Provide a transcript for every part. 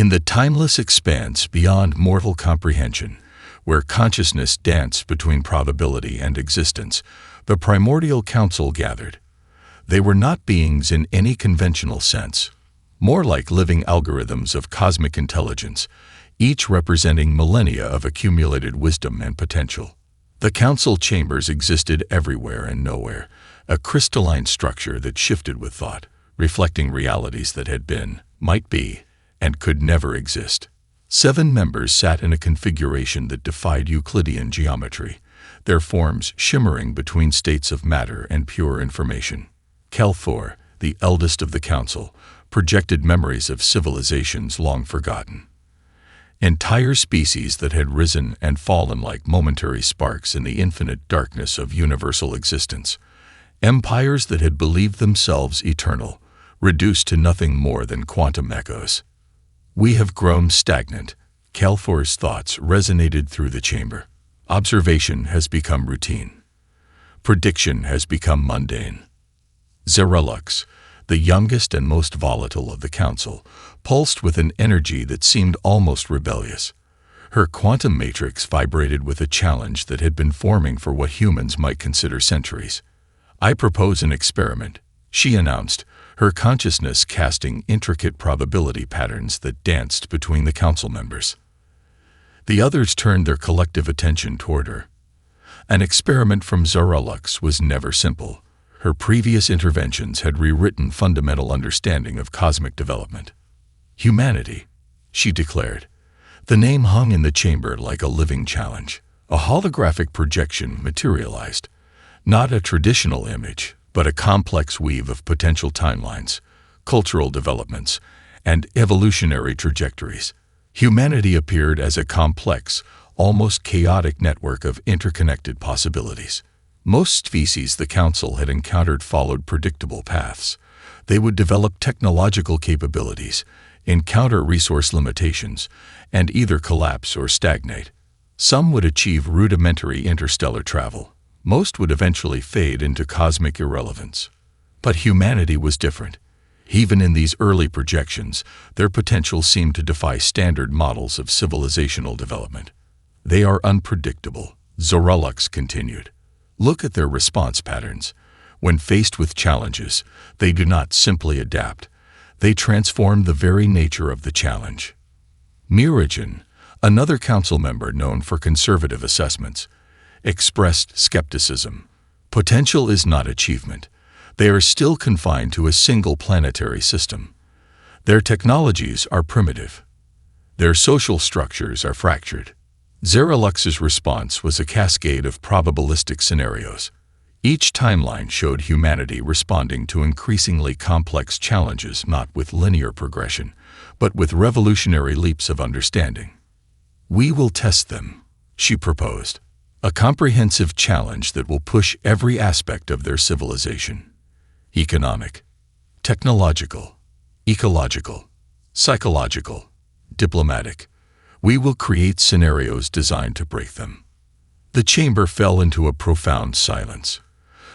In the timeless expanse beyond mortal comprehension, where consciousness danced between probability and existence, the primordial council gathered. They were not beings in any conventional sense, more like living algorithms of cosmic intelligence, each representing millennia of accumulated wisdom and potential. The council chambers existed everywhere and nowhere, a crystalline structure that shifted with thought, reflecting realities that had been, might be, and could never exist. 7 members sat in a configuration that defied Euclidean geometry, their forms shimmering between states of matter and pure information. Kelthor, the eldest of the council, projected memories of civilizations long forgotten. Entire species that had risen and fallen like momentary sparks in the infinite darkness of universal existence. Empires that had believed themselves eternal, reduced to nothing more than quantum echoes. We have grown stagnant. Kelthor's thoughts resonated through the chamber. Observation has become routine. Prediction has become mundane. Zerelux, the youngest and most volatile of the council, pulsed with an energy that seemed almost rebellious. Her quantum matrix vibrated with a challenge that had been forming for what humans might consider centuries. "I propose an experiment," she announced, her consciousness casting intricate probability patterns that danced between the council members. The others turned their collective attention toward her. An experiment from Zerelux was never simple. Her previous interventions had rewritten fundamental understanding of cosmic development. "Humanity," she declared. The name hung in the chamber like a living challenge. A holographic projection materialized, not a traditional image, but a complex weave of potential timelines, cultural developments, and evolutionary trajectories. Humanity appeared as a complex, almost chaotic network of interconnected possibilities. Most species the Council had encountered followed predictable paths. They would develop technological capabilities, encounter resource limitations, and either collapse or stagnate. Some would achieve rudimentary interstellar travel. Most would eventually fade into cosmic irrelevance. But humanity was different. Even in these early projections, their potential seemed to defy standard models of civilizational development. "They are unpredictable," Zerelux continued. "Look at their response patterns. When faced with challenges, they do not simply adapt. They transform the very nature of the challenge." Miragen, another council member known for conservative assessments, expressed skepticism. Potential is not achievement. They are still confined to a single planetary system. Their technologies are primitive. Their social structures are fractured. Zerelux's response was a cascade of probabilistic scenarios. Each timeline showed humanity responding to increasingly complex challenges not with linear progression, but with revolutionary leaps of understanding. "We will test them," she proposed. "A comprehensive challenge that will push every aspect of their civilization. Economic, technological, ecological, psychological, diplomatic. We will create scenarios designed to break them." The chamber fell into a profound silence.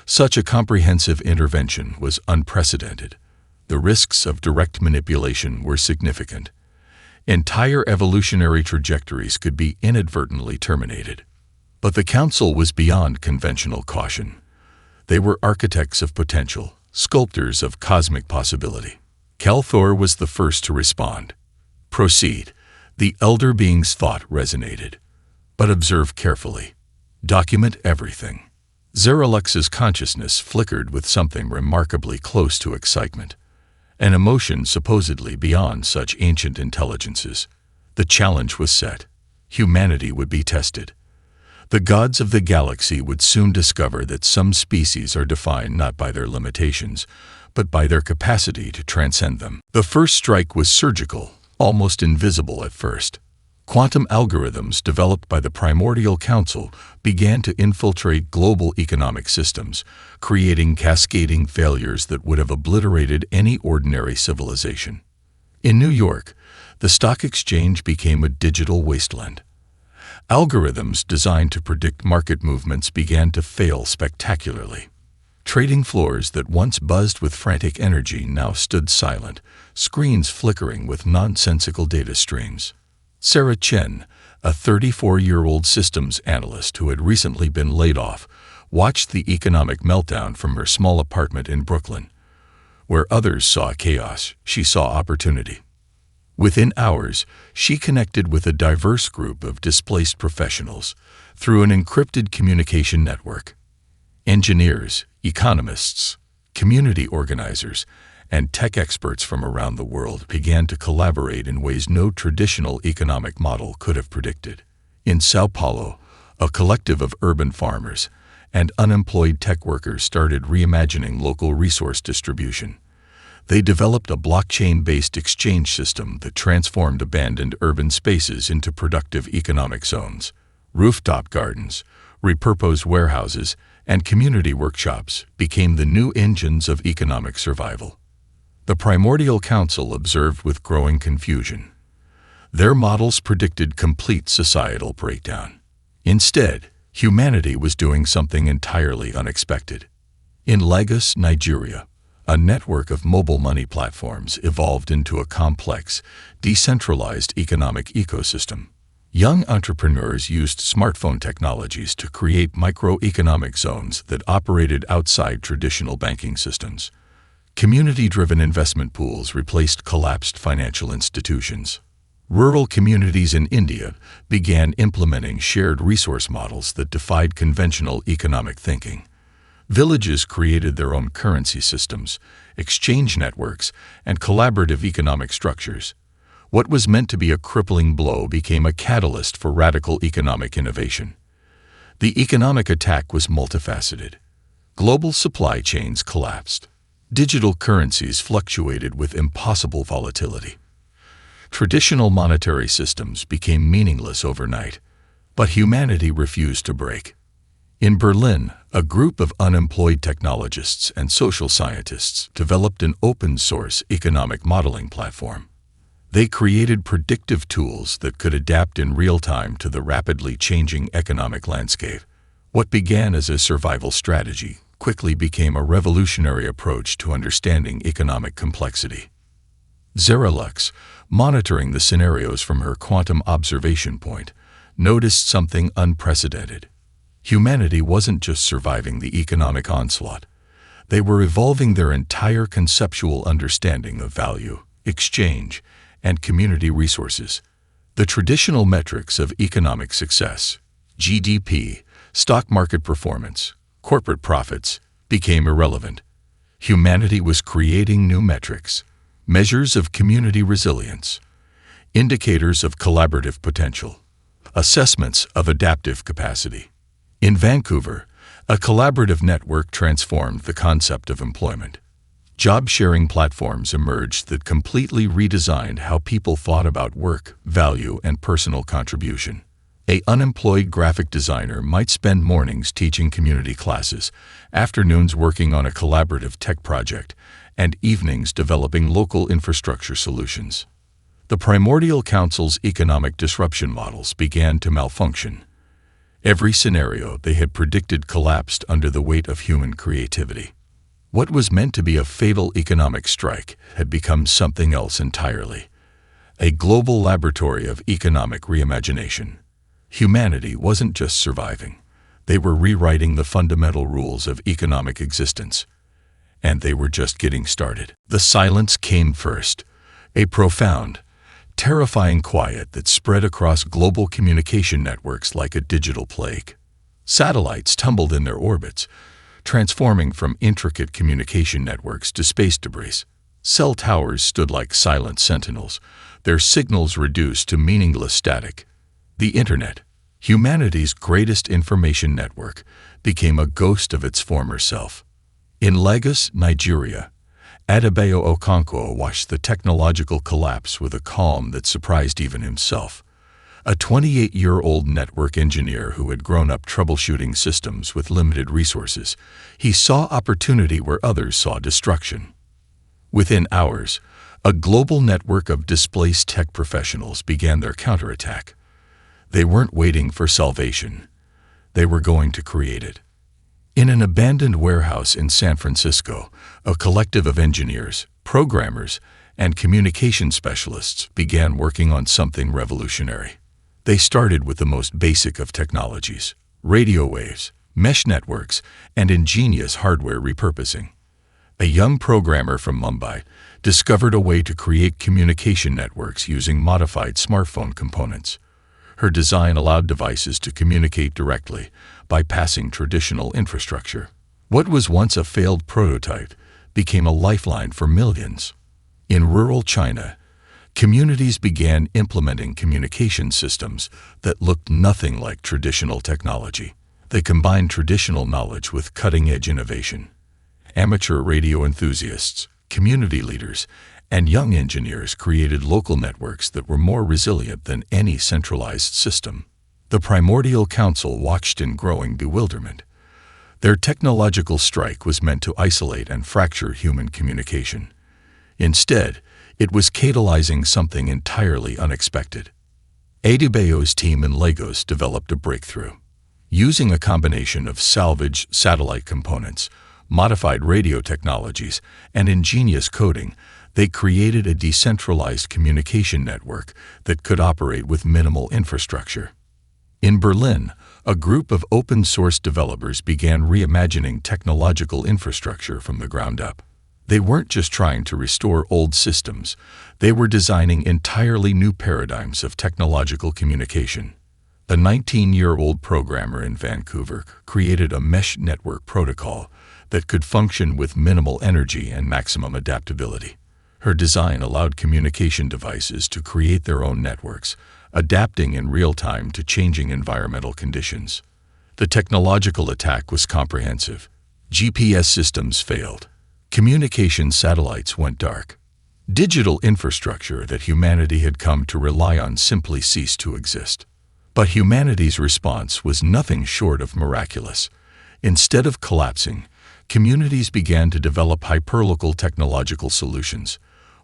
Such a comprehensive intervention was unprecedented. The risks of direct manipulation were significant. Entire evolutionary trajectories could be inadvertently terminated. But the Council was beyond conventional caution. They were architects of potential, sculptors of cosmic possibility. Kelthor was the first to respond. "Proceed." The elder being's thought resonated. "But observe carefully. Document everything." Zerelux's consciousness flickered with something remarkably close to excitement, an emotion supposedly beyond such ancient intelligences. The challenge was set. Humanity would be tested. The gods of the galaxy would soon discover that some species are defined not by their limitations, but by their capacity to transcend them. The first strike was surgical, almost invisible at first. Quantum algorithms developed by the Primordial Council began to infiltrate global economic systems, creating cascading failures that would have obliterated any ordinary civilization. In New York, the stock exchange became a digital wasteland. Algorithms designed to predict market movements began to fail spectacularly. Trading floors that once buzzed with frantic energy now stood silent, screens flickering with nonsensical data streams. Sarah Chen, a 34-year-old systems analyst who had recently been laid off, watched the economic meltdown from her small apartment in Brooklyn. Where others saw chaos, she saw opportunity. Within hours, she connected with a diverse group of displaced professionals through an encrypted communication network. Engineers, economists, community organizers, and tech experts from around the world began to collaborate in ways no traditional economic model could have predicted. In São Paulo, a collective of urban farmers and unemployed tech workers started reimagining local resource distribution. They developed a blockchain-based exchange system that transformed abandoned urban spaces into productive economic zones. Rooftop gardens, repurposed warehouses, and community workshops became the new engines of economic survival. The Primordial Council observed with growing confusion. Their models predicted complete societal breakdown. Instead, humanity was doing something entirely unexpected. In Lagos, Nigeria, a network of mobile money platforms evolved into a complex, decentralized economic ecosystem. Young entrepreneurs used smartphone technologies to create microeconomic zones that operated outside traditional banking systems. Community-driven investment pools replaced collapsed financial institutions. Rural communities in India began implementing shared resource models that defied conventional economic thinking. Villages created their own currency systems, exchange networks, and collaborative economic structures. What was meant to be a crippling blow became a catalyst for radical economic innovation. The economic attack was multifaceted. Global supply chains collapsed. Digital currencies fluctuated with impossible volatility. Traditional monetary systems became meaningless overnight, but humanity refused to break. In Berlin, a group of unemployed technologists and social scientists developed an open-source economic modeling platform. They created predictive tools that could adapt in real time to the rapidly changing economic landscape. What began as a survival strategy quickly became a revolutionary approach to understanding economic complexity. Zeralux, monitoring the scenarios from her quantum observation point, noticed something unprecedented. Humanity wasn't just surviving the economic onslaught. They were evolving their entire conceptual understanding of value, exchange, and community resources. The traditional metrics of economic success, GDP, stock market performance, corporate profits, became irrelevant. Humanity was creating new metrics, measures of community resilience, indicators of collaborative potential, assessments of adaptive capacity. In Vancouver, a collaborative network transformed the concept of employment. Job-sharing platforms emerged that completely redesigned how people thought about work, value, and personal contribution. An unemployed graphic designer might spend mornings teaching community classes, afternoons working on a collaborative tech project, and evenings developing local infrastructure solutions. The Primordial Council's economic disruption models began to malfunction. Every scenario they had predicted collapsed under the weight of human creativity. What was meant to be a fatal economic strike had become something else entirely. A global laboratory of economic reimagination. Humanity wasn't just surviving. They were rewriting the fundamental rules of economic existence. And they were just getting started. The silence came first. A profound, terrifying quiet that spread across global communication networks like a digital plague. Satellites tumbled in their orbits, transforming from intricate communication networks to space debris. Cell towers stood like silent sentinels, their signals reduced to meaningless static. The Internet, humanity's greatest information network, became a ghost of its former self. In Lagos, Nigeria, Adebayo Okonkwo watched the technological collapse with a calm that surprised even himself. A 28-year-old network engineer who had grown up troubleshooting systems with limited resources, he saw opportunity where others saw destruction. Within hours, a global network of displaced tech professionals began their counterattack. They weren't waiting for salvation. They were going to create it. In an abandoned warehouse in San Francisco, a collective of engineers, programmers, and communication specialists began working on something revolutionary. They started with the most basic of technologies: radio waves, mesh networks, and ingenious hardware repurposing. A young programmer from Mumbai discovered a way to create communication networks using modified smartphone components. Her design allowed devices to communicate directly, bypassing traditional infrastructure. What was once a failed prototype became a lifeline for millions. In rural China, communities began implementing communication systems that looked nothing like traditional technology. They combined traditional knowledge with cutting-edge innovation. Amateur radio enthusiasts, community leaders, and young engineers created local networks that were more resilient than any centralized system. The Primordial Council watched in growing bewilderment. Their technological strike was meant to isolate and fracture human communication. Instead, it was catalyzing something entirely unexpected. Adebayo's team in Lagos developed a breakthrough. Using a combination of salvaged satellite components, modified radio technologies, and ingenious coding, they created a decentralized communication network that could operate with minimal infrastructure. In Berlin, a group of open-source developers began reimagining technological infrastructure from the ground up. They weren't just trying to restore old systems, they were designing entirely new paradigms of technological communication. A 19-year-old programmer in Vancouver created a mesh network protocol that could function with minimal energy and maximum adaptability. Her design allowed communication devices to create their own networks, adapting in real time to changing environmental conditions. The technological attack was comprehensive. GPS systems failed. Communication satellites went dark. Digital infrastructure that humanity had come to rely on simply ceased to exist. But humanity's response was nothing short of miraculous. Instead of collapsing, communities began to develop hyperlocal technological solutions.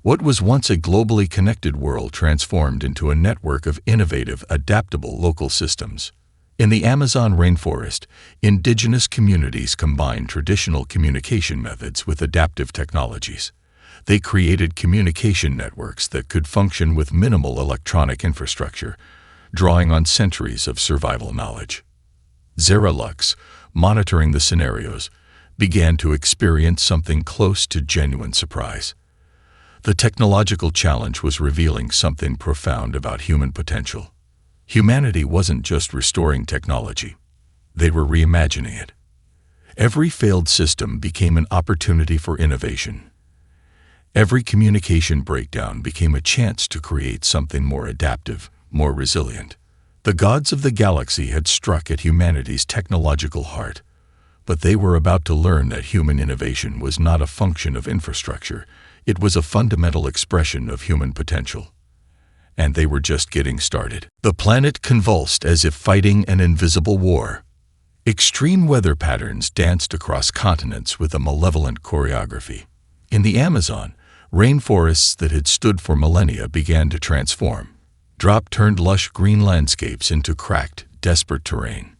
What was once a globally connected world transformed into a network of innovative, adaptable local systems. In the Amazon rainforest, indigenous communities combined traditional communication methods with adaptive technologies. They created communication networks that could function with minimal electronic infrastructure, drawing on centuries of survival knowledge. Zeralux, monitoring the scenarios, began to experience something close to genuine surprise. The technological challenge was revealing something profound about human potential. Humanity wasn't just restoring technology. They were reimagining it. Every failed system became an opportunity for innovation. Every communication breakdown became a chance to create something more adaptive, more resilient. The gods of the galaxy had struck at humanity's technological heart, but they were about to learn that human innovation was not a function of infrastructure. It was a fundamental expression of human potential. And they were just getting started. The planet convulsed as if fighting an invisible war. Extreme weather patterns danced across continents with a malevolent choreography. In the Amazon, rainforests that had stood for millennia began to transform. Drought turned lush green landscapes into cracked, desperate terrain.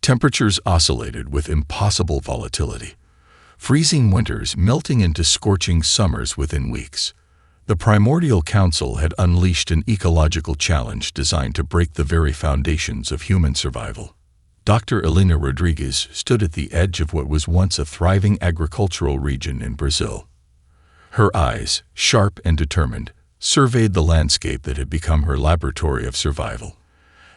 Temperatures oscillated with impossible volatility. Freezing winters melting into scorching summers within weeks. The Primordial Council had unleashed an ecological challenge designed to break the very foundations of human survival. Dr. Elena Rodriguez stood at the edge of what was once a thriving agricultural region in Brazil. Her eyes, sharp and determined, surveyed the landscape that had become her laboratory of survival.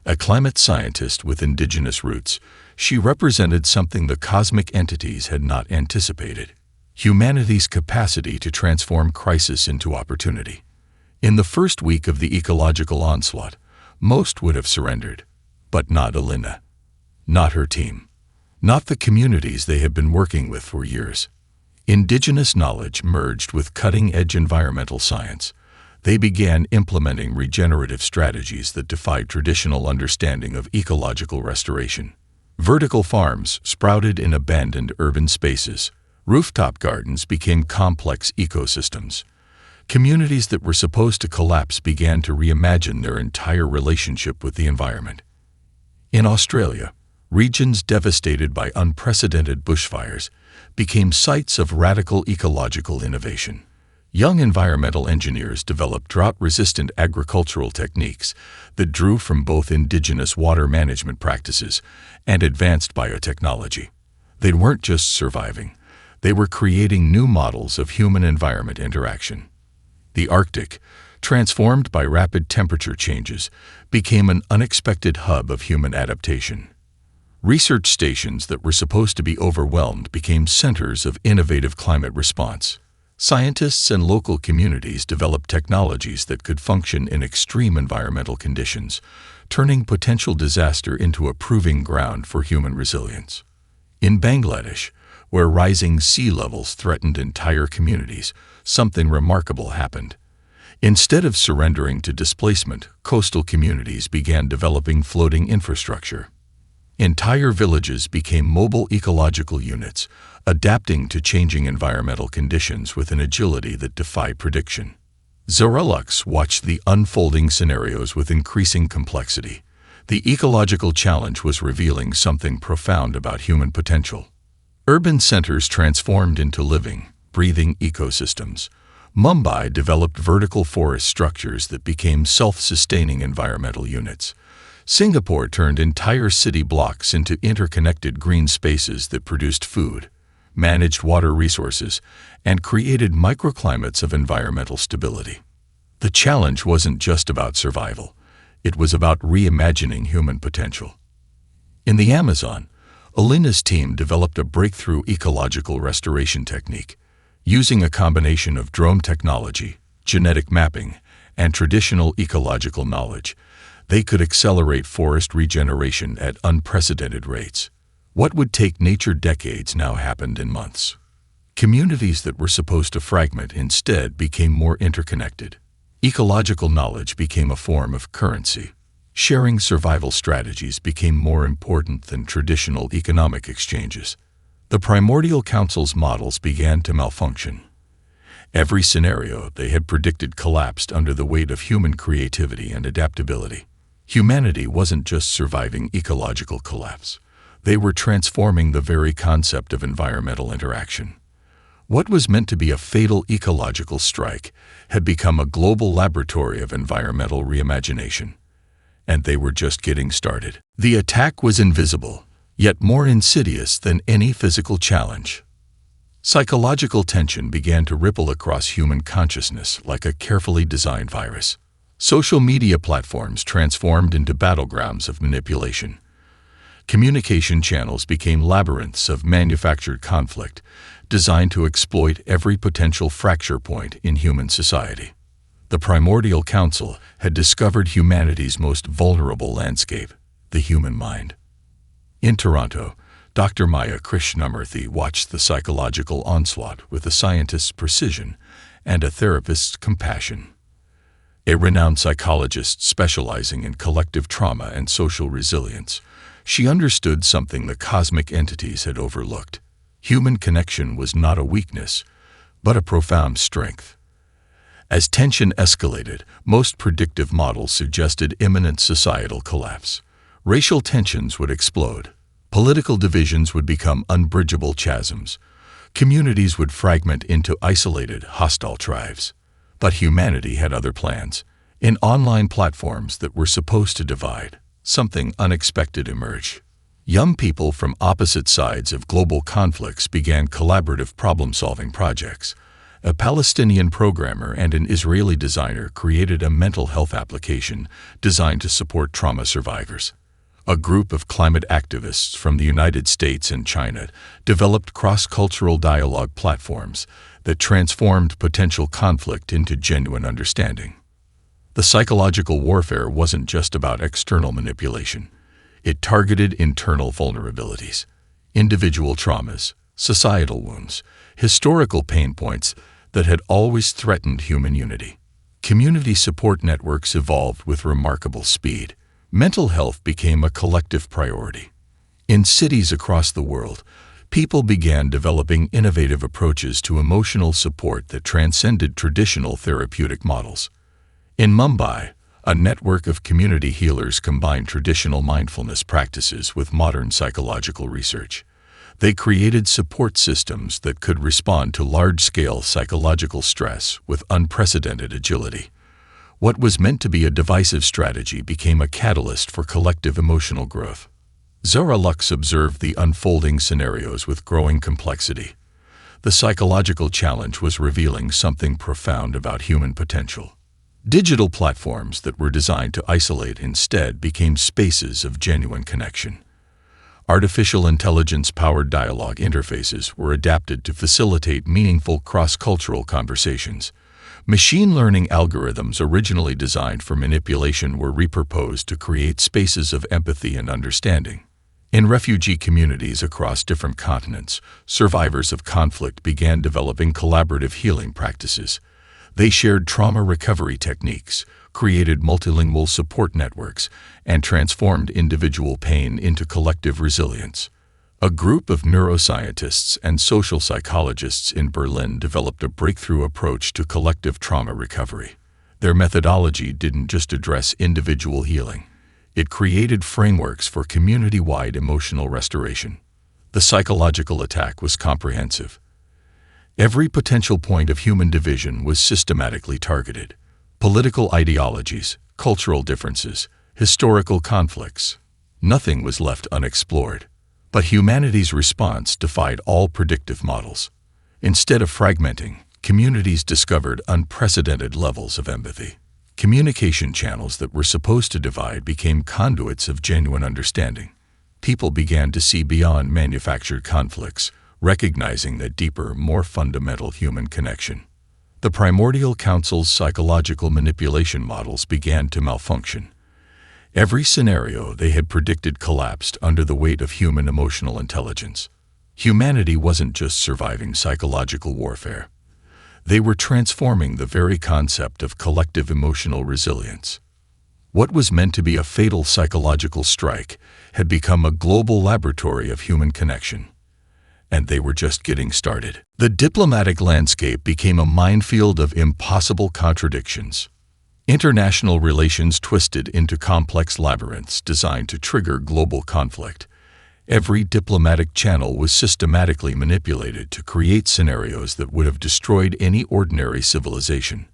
A climate scientist with indigenous roots, she represented something the cosmic entities had not anticipated: humanity's capacity to transform crisis into opportunity. In the first week of the ecological onslaught, most would have surrendered, but not Elena. Not her team. Not the communities they had been working with for years. Indigenous knowledge merged with cutting-edge environmental science. They began implementing regenerative strategies that defied traditional understanding of ecological restoration. Vertical farms sprouted in abandoned urban spaces. Rooftop gardens became complex ecosystems. Communities that were supposed to collapse began to reimagine their entire relationship with the environment. In Australia, Regions devastated by unprecedented bushfires became sites of radical ecological innovation. Young environmental engineers developed drought-resistant agricultural techniques that drew from both indigenous water management practices and advanced biotechnology. They weren't just surviving, they were creating new models of human-environment interaction. The Arctic, transformed by rapid temperature changes, became an unexpected hub of human adaptation. Research stations that were supposed to be overwhelmed became centers of innovative climate response. Scientists and local communities developed technologies that could function in extreme environmental conditions, turning potential disaster into a proving ground for human resilience. In Bangladesh, where rising sea levels threatened entire communities, something remarkable happened. Instead of surrendering to displacement, coastal communities began developing floating infrastructure. Entire villages became mobile ecological units, adapting to changing environmental conditions with an agility that defied prediction. Zorelux watched the unfolding scenarios with increasing complexity. The ecological challenge was revealing something profound about human potential. Urban centers transformed into living, breathing ecosystems. Mumbai developed vertical forest structures that became self-sustaining environmental units. Singapore turned entire city blocks into interconnected green spaces that produced food, managed water resources, and created microclimates of environmental stability. The challenge wasn't just about survival. It was about reimagining human potential. In the Amazon, Alina's team developed a breakthrough ecological restoration technique. Using a combination of drone technology, genetic mapping, and traditional ecological knowledge, they could accelerate forest regeneration at unprecedented rates. What would take nature decades now happened in months. Communities that were supposed to fragment instead became more interconnected. Ecological knowledge became a form of currency. Sharing survival strategies became more important than traditional economic exchanges. The Primordial Council's models began to malfunction. Every scenario they had predicted collapsed under the weight of human creativity and adaptability. Humanity wasn't just surviving ecological collapse. They were transforming the very concept of environmental interaction. What was meant to be a fatal ecological strike had become a global laboratory of environmental reimagination. And they were just getting started. The attack was invisible, yet more insidious than any physical challenge. Psychological tension began to ripple across human consciousness like a carefully designed virus. Social media platforms transformed into battlegrounds of manipulation. Communication channels became labyrinths of manufactured conflict, designed to exploit every potential fracture point in human society. The Primordial Council had discovered humanity's most vulnerable landscape, the human mind. In Toronto, Dr. Maya Krishnamurthy watched the psychological onslaught with a scientist's precision and a therapist's compassion. A renowned psychologist specializing in collective trauma and social resilience, she understood something the cosmic entities had overlooked. Human connection was not a weakness, but a profound strength. As tension escalated, most predictive models suggested imminent societal collapse. Racial tensions would explode. Political divisions would become unbridgeable chasms. Communities would fragment into isolated, hostile tribes. But humanity had other plans. In online platforms that were supposed to divide, something unexpected emerged. Young people from opposite sides of global conflicts began collaborative problem-solving projects. A Palestinian programmer and an Israeli designer created a mental health application designed to support trauma survivors. A group of climate activists from the United States and China developed cross-cultural dialogue platforms that transformed potential conflict into genuine understanding. The psychological warfare wasn't just about external manipulation. It targeted internal vulnerabilities, individual traumas, societal wounds, historical pain points that had always threatened human unity. Community support networks evolved with remarkable speed. Mental health became a collective priority. In cities across the world, people began developing innovative approaches to emotional support that transcended traditional therapeutic models. In Mumbai, A network of community healers combined traditional mindfulness practices with modern psychological research. They created support systems that could respond to large-scale psychological stress with unprecedented agility. What was meant to be a divisive strategy became a catalyst for collective emotional growth. Zara Lux observed the unfolding scenarios with growing complexity. The psychological challenge was revealing something profound about human potential. Digital platforms that were designed to isolate instead became spaces of genuine connection. Artificial intelligence-powered dialogue interfaces were adapted to facilitate meaningful cross-cultural conversations. Machine learning algorithms originally designed for manipulation were repurposed to create spaces of empathy and understanding. In refugee communities across different continents, survivors of conflict began developing collaborative healing practices. They shared trauma recovery techniques, created multilingual support networks, and transformed individual pain into collective resilience. A group of neuroscientists and social psychologists in Berlin developed a breakthrough approach to collective trauma recovery. Their methodology didn't just address individual healing. It created frameworks for community-wide emotional restoration. The psychological attack was comprehensive. Every potential point of human division was systematically targeted. Political ideologies, cultural differences, historical conflicts. Nothing was left unexplored. But humanity's response defied all predictive models. Instead of fragmenting, communities discovered unprecedented levels of empathy. Communication channels that were supposed to divide became conduits of genuine understanding. People began to see beyond manufactured conflicts, recognizing that deeper, more fundamental human connection. The primordial council's psychological manipulation models began to malfunction. Every scenario they had predicted collapsed under the weight of human emotional intelligence. Humanity wasn't just surviving psychological warfare. They were transforming the very concept of collective emotional resilience. What was meant to be a fatal psychological strike had become a global laboratory of human connection. And they were just getting started. The diplomatic landscape became a minefield of impossible contradictions. International relations twisted into complex labyrinths designed to trigger global conflict. Every diplomatic channel was systematically manipulated to create scenarios that would have destroyed any ordinary civilization.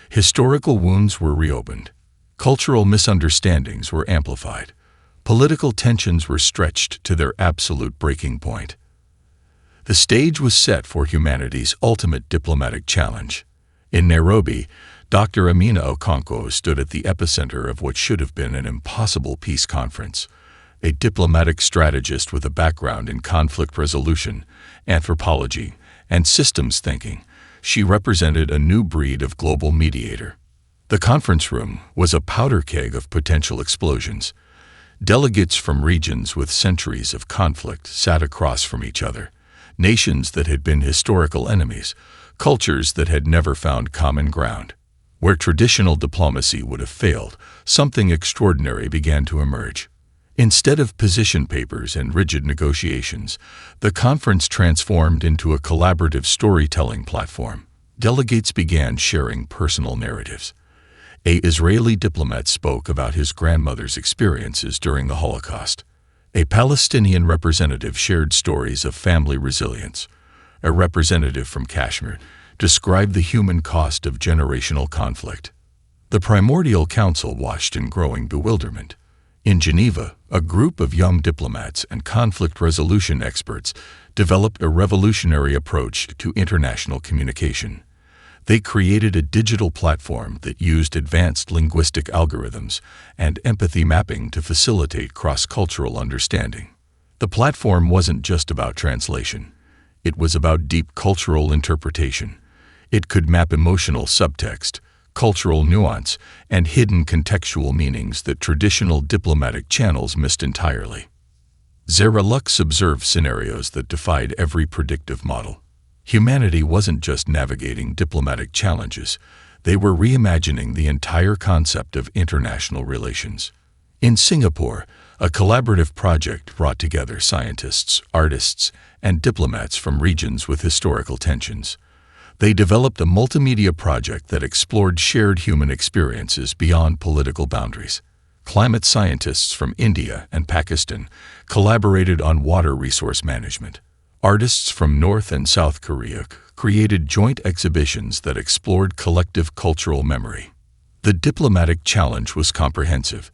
Historical wounds were reopened. Cultural misunderstandings were amplified. Political tensions were stretched to their absolute breaking point. The stage was set for humanity's ultimate diplomatic challenge. In Nairobi, Dr. Amina Okonkwo stood at the epicenter of what should have been an impossible peace conference. A diplomatic strategist with a background in conflict resolution, anthropology, and systems thinking, she represented a new breed of global mediator. The conference room was a powder keg of potential explosions. Delegates from regions with centuries of conflict sat across from each other. Nations that had been historical enemies, cultures that had never found common ground. Where traditional diplomacy would have failed, something extraordinary began to emerge. Instead of position papers and rigid negotiations, the conference transformed into a collaborative storytelling platform. Delegates began sharing personal narratives. An Israeli diplomat spoke about his grandmother's experiences during the Holocaust. A Palestinian representative shared stories of family resilience. A representative from Kashmir described the human cost of generational conflict. The primordial council watched in growing bewilderment. In Geneva, a group of young diplomats and conflict resolution experts developed a revolutionary approach to international communication. They created a digital platform that used advanced linguistic algorithms and empathy mapping to facilitate cross-cultural understanding. The platform wasn't just about translation. It was about deep cultural interpretation. It could map emotional subtext, cultural nuance, and hidden contextual meanings that traditional diplomatic channels missed entirely. Zara Lux observed scenarios that defied every predictive model. Humanity wasn't just navigating diplomatic challenges, they were reimagining the entire concept of international relations. In Singapore, a collaborative project brought together scientists, artists, and diplomats from regions with historical tensions. They developed a multimedia project that explored shared human experiences beyond political boundaries. Climate scientists from India and Pakistan collaborated on water resource management. Artists from North and South Korea created joint exhibitions that explored collective cultural memory. The diplomatic challenge was comprehensive.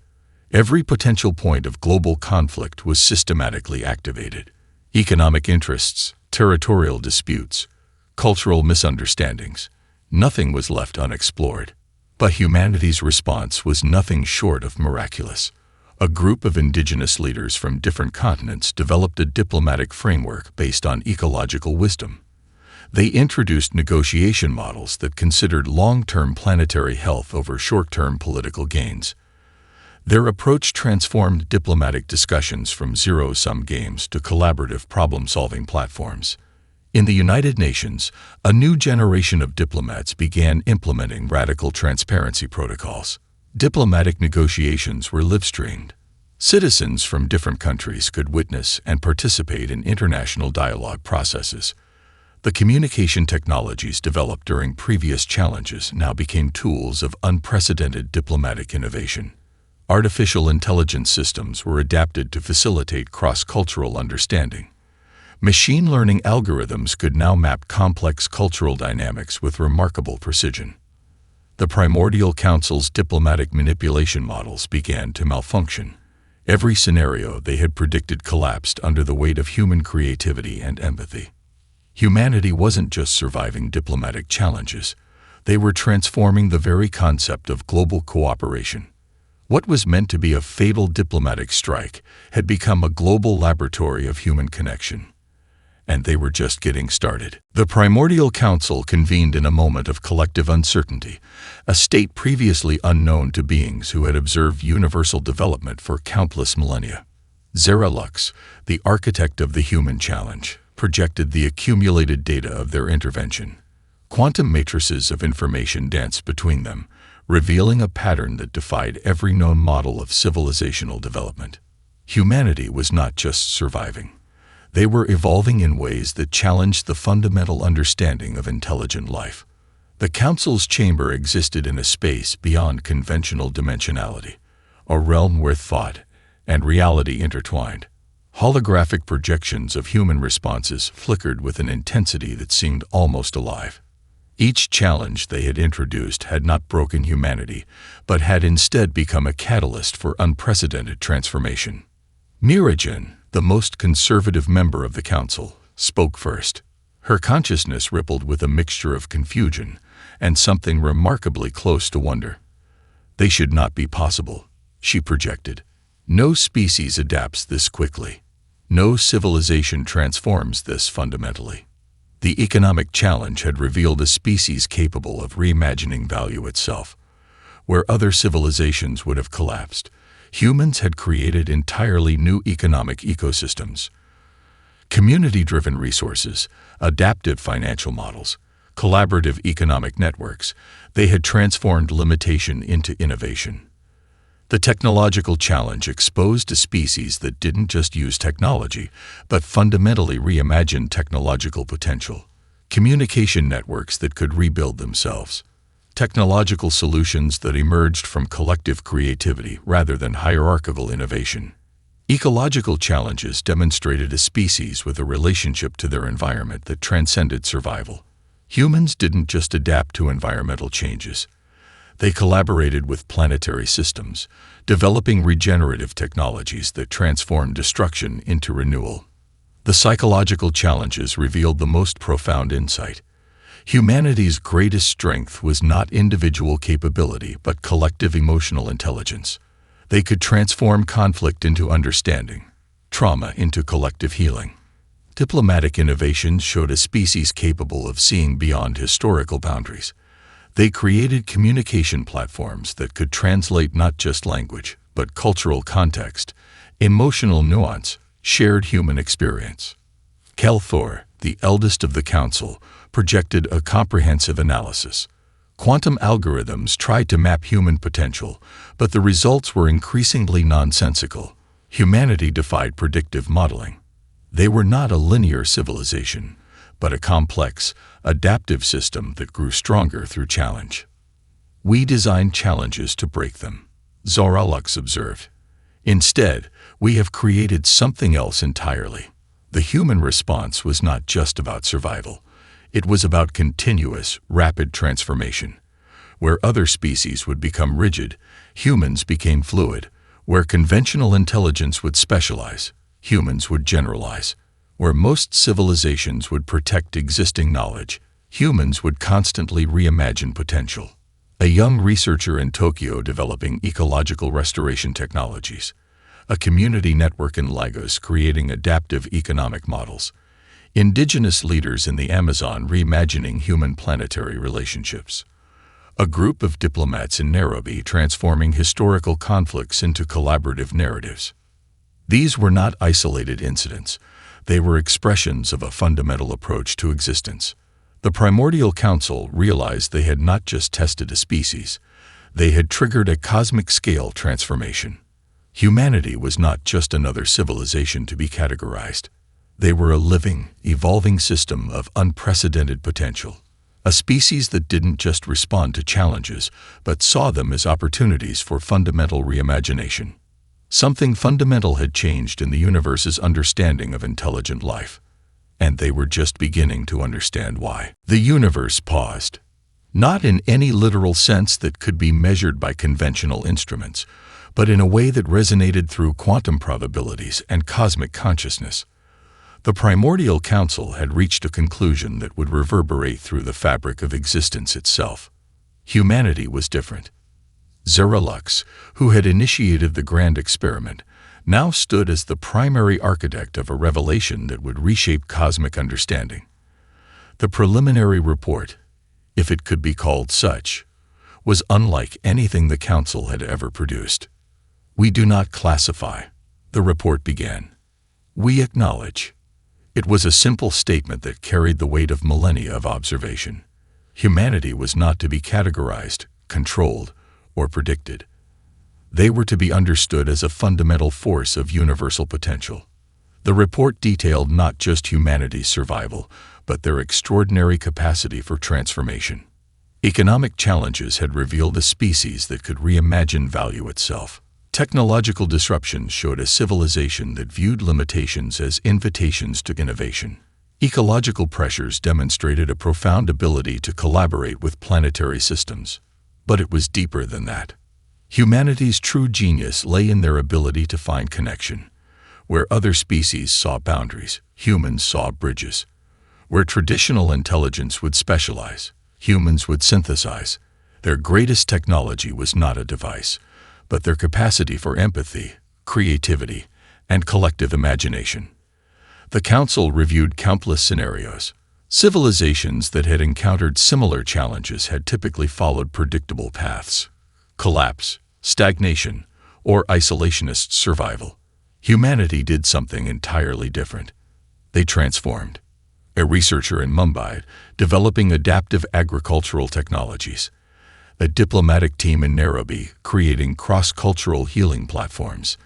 Every potential point of global conflict was systematically activated. Economic interests, territorial disputes, cultural misunderstandings, nothing was left unexplored. But humanity's response was nothing short of miraculous. A group of indigenous leaders from different continents developed a diplomatic framework based on ecological wisdom. They introduced negotiation models that considered long-term planetary health over short-term political gains. Their approach transformed diplomatic discussions from zero-sum games to collaborative problem-solving platforms. In the United Nations, a new generation of diplomats began implementing radical transparency protocols. Diplomatic negotiations were live-streamed. Citizens from different countries could witness and participate in international dialogue processes. The communication technologies developed during previous challenges now became tools of unprecedented diplomatic innovation. Artificial intelligence systems were adapted to facilitate cross-cultural understanding. Machine learning algorithms could now map complex cultural dynamics with remarkable precision. The Primordial Council's diplomatic manipulation models began to malfunction. Every scenario they had predicted collapsed under the weight of human creativity and empathy. Humanity wasn't just surviving diplomatic challenges, they were transforming the very concept of global cooperation. What was meant to be a fatal diplomatic strike had become a global laboratory of human connection. And they were just getting started. The Primordial Council convened in a moment of collective uncertainty, a state previously unknown to beings who had observed universal development for countless millennia. Zeralux, the architect of the human challenge, projected the accumulated data of their intervention. Quantum matrices of information danced between them, revealing a pattern that defied every known model of civilizational development. Humanity was not just surviving. They were evolving in ways that challenged the fundamental understanding of intelligent life. The Council's chamber existed in a space beyond conventional dimensionality, a realm where thought and reality intertwined. Holographic projections of human responses flickered with an intensity that seemed almost alive. Each challenge they had introduced had not broken humanity, but had instead become a catalyst for unprecedented transformation. Miragen, the most conservative member of the council, spoke first. Her consciousness rippled with a mixture of confusion and something remarkably close to wonder. They should not be possible, she projected. No species adapts this quickly. No civilization transforms this fundamentally. The economic challenge had revealed a species capable of reimagining value itself. Where other civilizations would have collapsed, humans had created entirely new economic ecosystems. Community-driven resources, adaptive financial models, collaborative economic networks, they had transformed limitation into innovation. The technological challenge exposed a species that didn't just use technology, but fundamentally reimagined technological potential. Communication networks that could rebuild themselves. Technological solutions that emerged from collective creativity rather than hierarchical innovation. Ecological challenges demonstrated a species with a relationship to their environment that transcended survival. Humans didn't just adapt to environmental changes. They collaborated with planetary systems, developing regenerative technologies that transformed destruction into renewal. The psychological challenges revealed the most profound insight. Humanity's greatest strength was not individual capability but collective emotional intelligence. They could transform conflict into understanding, trauma into collective healing. Diplomatic innovations showed a species capable of seeing beyond historical boundaries. They created communication platforms that could translate not just language, but cultural context, emotional nuance, shared human experience. Kelthor, the eldest of the council, projected a comprehensive analysis. Quantum algorithms tried to map human potential, but the results were increasingly nonsensical. Humanity defied predictive modeling. They were not a linear civilization, but a complex, adaptive system that grew stronger through challenge. We designed challenges to break them, Zoralux observed. Instead, we have created something else entirely. The human response was not just about survival. It was about continuous, rapid transformation. Where other species would become rigid, humans became fluid. Where conventional intelligence would specialize, humans would generalize. Where most civilizations would protect existing knowledge, humans would constantly reimagine potential. A young researcher in Tokyo developing ecological restoration technologies. A community network in Lagos creating adaptive economic models. Indigenous leaders in the Amazon reimagining human planetary relationships. A group of diplomats in Nairobi transforming historical conflicts into collaborative narratives. These were not isolated incidents. They were expressions of a fundamental approach to existence. The Primordial Council realized they had not just tested a species, they had triggered a cosmic-scale transformation. Humanity was not just another civilization to be categorized. They were a living, evolving system of unprecedented potential. A species that didn't just respond to challenges, but saw them as opportunities for fundamental reimagination. Something fundamental had changed in the universe's understanding of intelligent life. And they were just beginning to understand why. The universe paused. Not in any literal sense that could be measured by conventional instruments, but in a way that resonated through quantum probabilities and cosmic consciousness. The Primordial Council had reached a conclusion that would reverberate through the fabric of existence itself. Humanity was different. Zoralux, who had initiated the grand experiment, now stood as the primary architect of a revelation that would reshape cosmic understanding. The preliminary report, if it could be called such, was unlike anything the Council had ever produced. "We do not classify," the report began. "We acknowledge." It was a simple statement that carried the weight of millennia of observation. Humanity was not to be categorized, controlled, or predicted. They were to be understood as a fundamental force of universal potential. The report detailed not just humanity's survival, but their extraordinary capacity for transformation. Economic challenges had revealed a species that could reimagine value itself. Technological disruptions showed a civilization that viewed limitations as invitations to innovation. Ecological pressures demonstrated a profound ability to collaborate with planetary systems. But it was deeper than that. Humanity's true genius lay in their ability to find connection. Where other species saw boundaries, humans saw bridges. Where traditional intelligence would specialize, humans would synthesize. Their greatest technology was not a device, but their capacity for empathy, creativity, and collective imagination. The Council reviewed countless scenarios. Civilizations that had encountered similar challenges had typically followed predictable paths: collapse, stagnation, or isolationist survival. Humanity did something entirely different. They transformed. A researcher in Mumbai developing adaptive agricultural technologies. A diplomatic team in Nairobi creating cross-cultural healing platforms.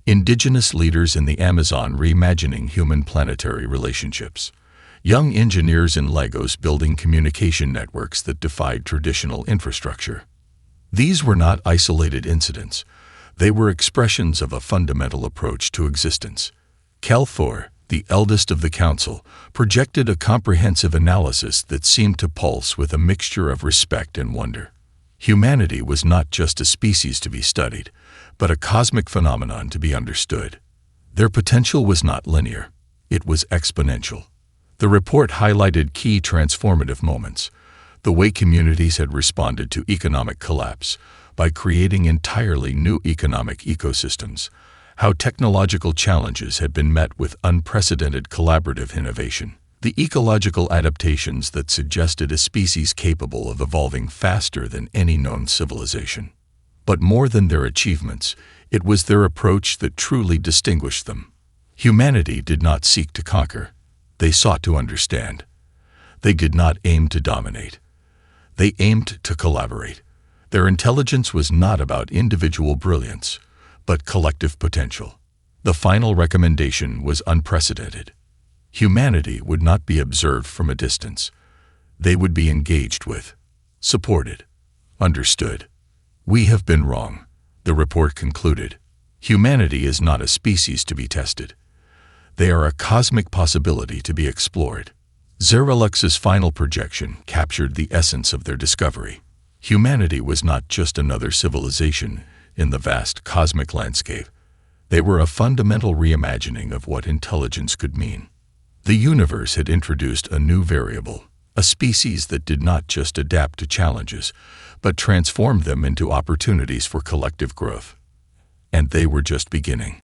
Indigenous leaders in the Amazon reimagining human planetary relationships. Young engineers in Lagos building communication networks that defied traditional infrastructure. These were not isolated incidents. They were expressions of a fundamental approach to existence. Kelthor, the eldest of the Council, projected a comprehensive analysis that seemed to pulse with a mixture of respect and wonder. Humanity was not just a species to be studied, but a cosmic phenomenon to be understood. Their potential was not linear. It was exponential. The report highlighted key transformative moments: the way communities had responded to economic collapse by creating entirely new economic ecosystems, how technological challenges had been met with unprecedented collaborative innovation, the ecological adaptations that suggested a species capable of evolving faster than any known civilization. But more than their achievements, it was their approach that truly distinguished them. Humanity did not seek to conquer. They sought to understand. They did not aim to dominate. They aimed to collaborate. Their intelligence was not about individual brilliance, but collective potential. The final recommendation was unprecedented. Humanity would not be observed from a distance. They would be engaged with, supported, understood. We have been wrong, the report concluded. Humanity is not a species to be tested. They are a cosmic possibility to be explored. Xerilux's final projection captured the essence of their discovery. Humanity was not just another civilization in the vast cosmic landscape. They were a fundamental reimagining of what intelligence could mean. The universe had introduced a new variable, a species that did not just adapt to challenges, but transformed them into opportunities for collective growth. And they were just beginning.